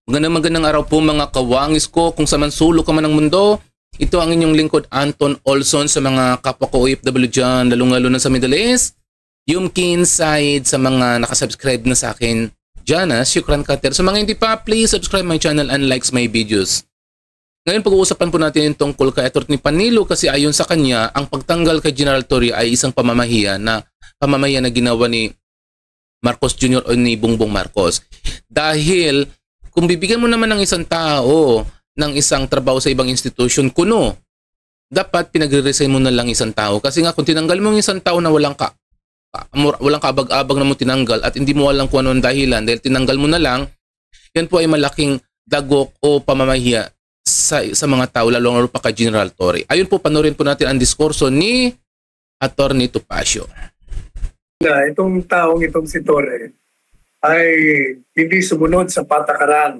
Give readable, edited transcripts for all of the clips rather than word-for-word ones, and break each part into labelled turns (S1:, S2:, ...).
S1: Magandang araw po mga kawangis ko kung sa mansulo ka man ng mundo. Ito ang inyong lingkod Anton Olson sa mga kapwa ko OFW dyan, lalong-lalo na sa Middle East. Yumkin side sa mga nakasubscribe na sa akin dyan, Shukran Kater. Sa mga hindi pa, please subscribe my channel and likes my videos. Ngayon pag-uusapan po natin yung tungkol kay Atty. Panilo kasi ayon sa kanya, ang pagtanggal kay General Torre ay isang pamamahiya na ginawa ni Marcos Jr. o ni Bongbong Marcos. Dahil kung bibigyan mo naman ng isang tao ng isang trabaho sa ibang institusyon, kuno, dapat pinagre-resign mo na lang isang tao. Kasi nga kung tinanggal mo yung isang tao na walang kaabag-abag na mo tinanggal at hindi mo alam kung ano ang dahilan dahil tinanggal mo na lang, yan po ay malaking dagok o pamamahiya sa mga tao, lalo pa kay General Torre. Ayun po, panoorin po natin ang diskurso ni Atty. Topacio.
S2: Itong taong itong si Torre ay hindi sumunod sa patakaran.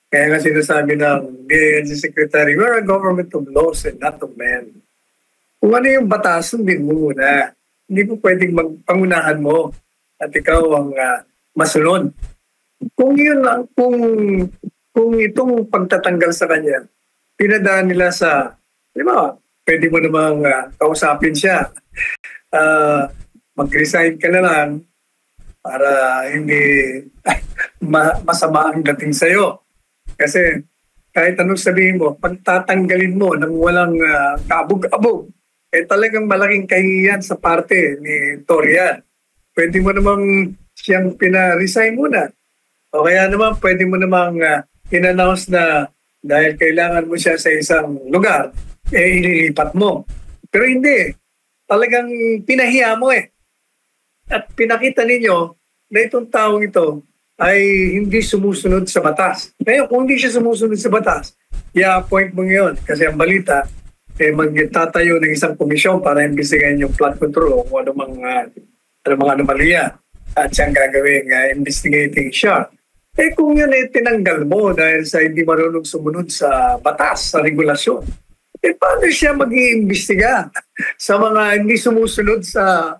S2: Kaya nga sinasabi ng DILG Secretary, we're a government of laws and not of men. Kung ano yung batas, sundin mo muna. Hindi mo pwedeng magpangunahan mo at ikaw ang masunod. Kung yun lang, kung itong pagtatanggal sa kanya, pinadaan nila sa, di ba, pwede mo namang kausapin siya. Mag-resign ka na lang para hindi masama ang dating sa'yo. Kasi kahit anong sabihin mo, pagtatanggalin mo nang walang kaabog-abog, talagang malaking kahihiyan sa parte ni Torre. Pwede mo namang siyang pina-resign muna. O kaya naman pwede mo namang in-announce na dahil kailangan mo siya sa isang lugar, ililipat mo. Pero hindi. Talagang pinahiya mo At pinakita ninyo na itong taong ito ay hindi sumusunod sa batas. Ngayon, kung hindi siya sumusunod sa batas, i-appoint mo ngayon. Kasi ang balita, magtatayo ng isang komisyon para imbestigahin yung flood control o kung anumang anomalya. At siyang gagawing investigating siya. Kung yun tinanggal mo dahil sa hindi marunong sumunod sa batas, sa regulasyon, paano siya mag-iimbestiga sa mga hindi sumusunod sa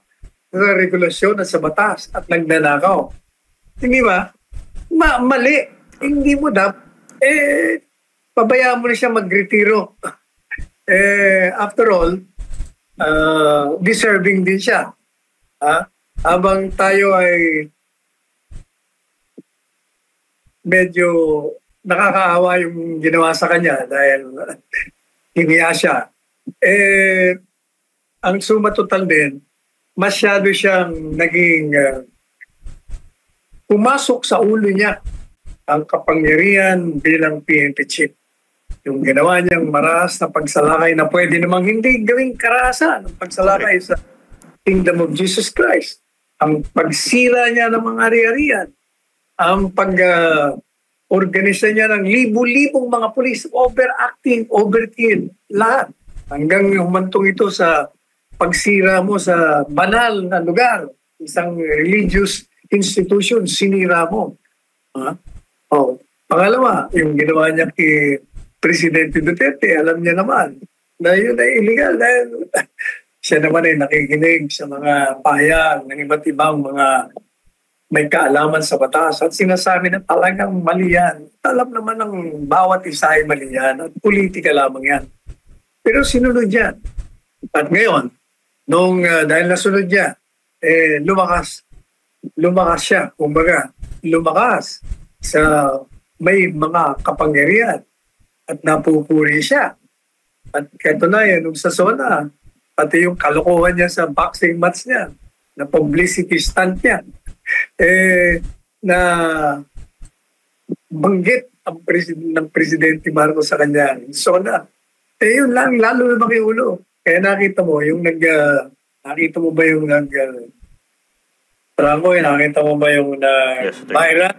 S2: regulasyon at sa batas at nagnanakaw? Hindi ba? Mali. Hindi mo pabayaan mo na siya magretiro. After all, deserving din siya. Habang tayo ay medyo nakakaawa yung ginawa sa kanya dahil hiniya siya. Ang suma total din, masyado siyang naging pumasok sa ulo niya ang kapangyarihan bilang PNP chief. Yung ginawa niyang maras na pagsalakay na pwede namang hindi gawing karahasan ang pagsalakay sa Kingdom of Jesus Christ. Ang pagsira niya ng mga ari-arian, ang pag-organisa niya ng libu-libong mga pulis, overacting, overkill, lahat. Hanggang humantong ito sa pagsira mo sa banal na lugar, isang religious institution, sinira mo. Pangalawa, yung ginawa niya kay Presidente Duterte, alam niya naman na yun ay illegal dahil siya naman ay nakikinig sa mga pahayag ng iba't ibang mga may kaalaman sa batas at sinasabi na talagang mali yan. Alam naman ng bawat isa ay mali yan at politika lamang yan. Pero sinunod yan. At ngayon, dahil nasunod niya, lumakas siya. Kumbaga, lumakas sa may mga kapangyarihan at napupuri siya. At katunayan, nung sa SONA, pati yung kalokohan niya sa boxing match niya, na publicity stunt niya, na banggit ang ng Presidente Marcos sa kanya. SONA. Yun lang, lalo na makiulo. Kaya nakita mo yung nakita mo ba yung Franco, nakita mo ba yung viral?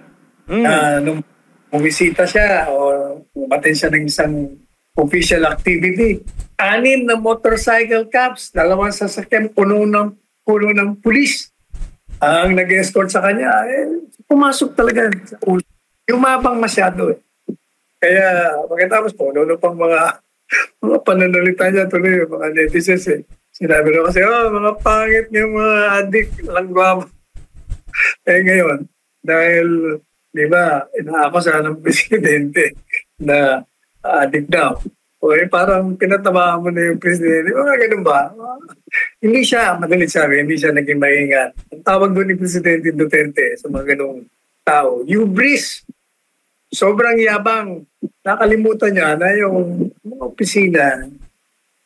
S2: Nung bumisita siya o umaten siya ng isang official activity. 6 na motorcycle cops, 2 sasakyan, puno ng pulis ang nag-escort sa kanya. Pumasok talaga sa ulo. Yumabang masyado. Kaya pagkatapos po, pang mga pananalita niya tuloy, mga netizens Sinabi na kasi, mga pangit yung mga adik, langwam. Ngayon, dahil Di ba, inaakusahan ng presidente na adik daw. O parang pinatamaan mo na yung presidente. Mga ganun ba? Hindi siya, madalit sabi, hindi siya naging maingat. Ang tawag doon ni Presidente Duterte sa mga ganung tao, hubris. Sobrang yabang. Nakalimutan niya na yung mga opisina,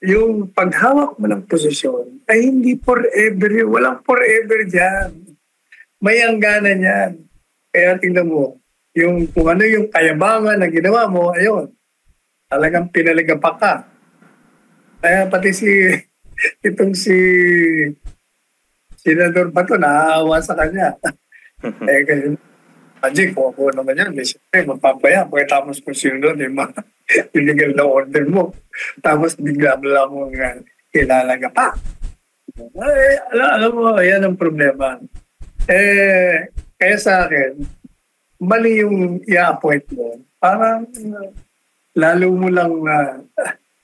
S2: yung paghawak mo ng posisyon ay hindi forever yun. Walang forever dyan. May hangganan yan. Kaya tingnan mo, yung, kung ano yung kayabangan na ginawa mo, ayun, talagang pinaligapak ka. Kaya pati itong si Senador Bato, naaawa sa kanya. Kasi, Magic, kung ako naman yan, siyempre, mapapaya. Pagkatapos kung sino doon, yung mga illegal na order mo. Tapos bigla mo lang mong kilala ka pa. Alam mo, yan ang problema. Kaya sa akin, mali yung i-appoint mo. Parang lalo mo lang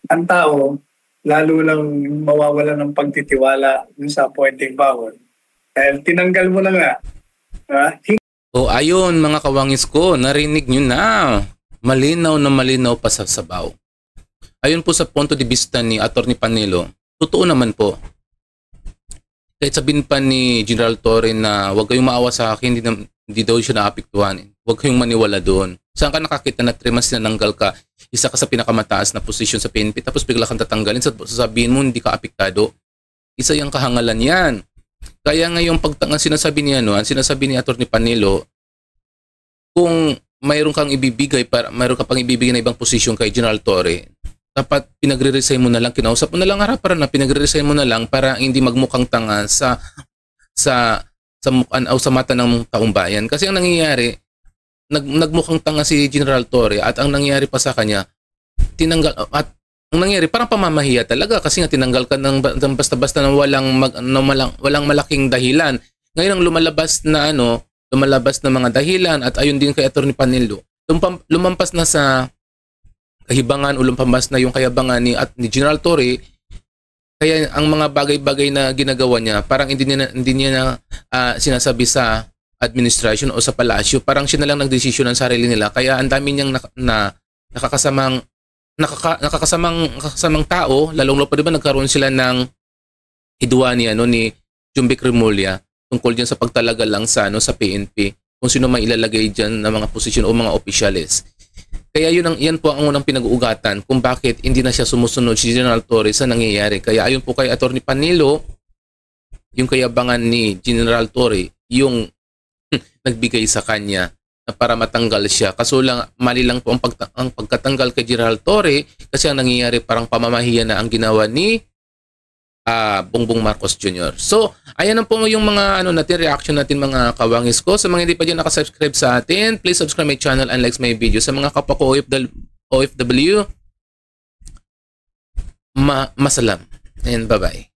S2: ang tao, lalo lang mawawala ng pagtitiwala sa appointing power. Dahil tinanggal mo na nga.
S1: O ayun mga kawangis ko, narinig nyo na. Malinaw na malinaw pa sa sabaw. Ayun po sa punto de vista ni Atty. Panelo, totoo naman po. Kahit sabihin pa ni General Torre na huwag kayong maawa sa akin, hindi daw siya naapektuhan. Huwag kayong maniwala doon. Saan ka nakakita na 3 months sinananggal ka, isa ka sa pinakamataas na posisyon sa PNP, tapos bigla kang tatanggalin, sasabihin mo hindi ka apektado. Isa yung kahangalan yan. Kaya ngayong ang sinasabi niya, ang sinasabi ni Atty. Panelo, kung mayroon kang ibibigay, mayroon ka pang ibibigay na ibang posisyon kay General Torre, dapat pinagre-resign mo na lang, kinausap mo na lang harapan na pinagre-resign mo na lang para hindi magmukhang tanga sa mata ng taong bayan. Kasi ang nangyayari, nagmukhang tanga si General Torre at ang nangyayari pa sa kanya, tinanggal at ang nangyayari parang pamamahiya talaga kasi nga tinanggal ka ng basta-basta ng walang malaking dahilan. Ngayon ang lumalabas na mga dahilan at ayon din kay Atty. Panelo, lumampas na sa kahibangan o lumampas na yung kayabangan ni General Torre. Kaya ang mga bagay-bagay na ginagawa niya, parang hindi niya na sinasabi sa administration o sa palasyo. Parang siya na lang nagdesisyon ng sarili nila. Kaya ang dami niyang nakakasamang tao, lalong-lalo pa diba nagkaroon sila ng hidwa ni Jumbik Remulla tungkol diyan sa pagtalaga lang sa PNP, kung sino may ilalagay diyan na mga posisyon o mga opisyales. Kaya yan po ang unang pinag-uugatan kung bakit hindi na siya sumusunod si General Torre sa nangyayari. Kaya ayon po kay Atty. Panelo, yung kayabangan ni General Torre yung nagbigay sa kanya para matanggal siya. Kaso lang, mali lang po ang pagkatanggal kay General Torre kasi ang nangyayari parang pamamahiya na ang ginawa ni Bongbong Marcos Jr. So, ayan na po yung mga reaction natin mga kawangis ko. Sa mga hindi pa dyan nakasubscribe sa atin, please subscribe my channel and like my video. Sa mga kapwa ko OFW, masalam. And bye-bye.